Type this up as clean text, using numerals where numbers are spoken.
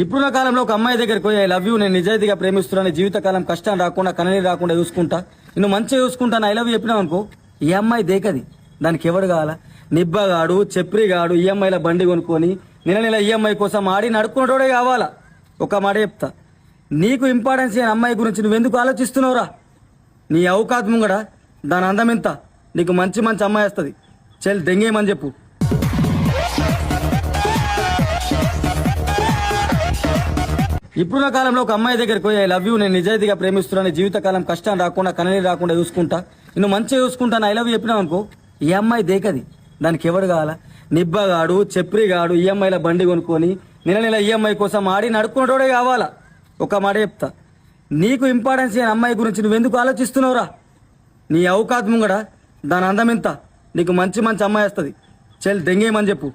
ఇప్పుడున్న కాలంలో ఒక అమ్మాయి దగ్గరికి పోయి ఐ లవ్ యూ, నేను నిజాయితీగా ప్రేమిస్తున్నాను, జీవితకాలం కష్టం రాకుండా కనని రాకుండా చూసుకుంటా, నిన్ను మంచిగా చూసుకుంటాను, ఐ లవ్ యూ చెప్పినావు అనుకో, ఈ అమ్మాయి దేకది. దానికి ఎవడు కావాలా? నిబ్బగాడు, చెప్రిగాడు ఈఎంఐల బండి కొనుక్కొని నెల నెల ఈఎంఐ కోసం ఆడి నడుక్కున్నటోడే కావాలా. ఒక మాట చెప్తా, నీకు ఇంపార్టెన్స్ అయిన అమ్మాయి గురించి నువ్వెందుకు ఆలోచిస్తున్నావురా? నీ అవకాశం ముంగడ దాని అందం ఎంత, నీకు మంచి మంచి అమ్మాయి వస్తుంది, చెల్ దెంగేయమని చెప్పు. ఇప్పుడున్న కాలంలో ఒక అమ్మాయి దగ్గరికి పోయి ఐ లవ్ యూ, నేను నిజాయితీగా ప్రేమిస్తున్నాను, జీవితకాలం కష్టం రాకుండా కనని రాకుండా చూసుకుంటా, నిన్ను మంచిగా చూసుకుంటాను, ఐ లవ్ యూ చెప్పినావు అనుకో, ఈ అమ్మాయి దేకది. దానికి ఎవడు కావాలా? నిబ్బగాడు, చెప్రిగాడు ఈఎంఐల బండి కొనుక్కొని నెల నెల ఈఎంఐ కోసం ఆడి నడుక్కున్నటోడే కావాలా. ఒక మాట చెప్తా, నీకు ఇంపార్టెన్స్ అయిన అమ్మాయి గురించి నువ్వెందుకు ఆలోచిస్తున్నావురా? నీ అవకాశం ముంగడ దాని అందం ఎంత, నీకు మంచి మంచి అమ్మాయి వస్తుంది, చెల్ దెంగేయమని చెప్పు.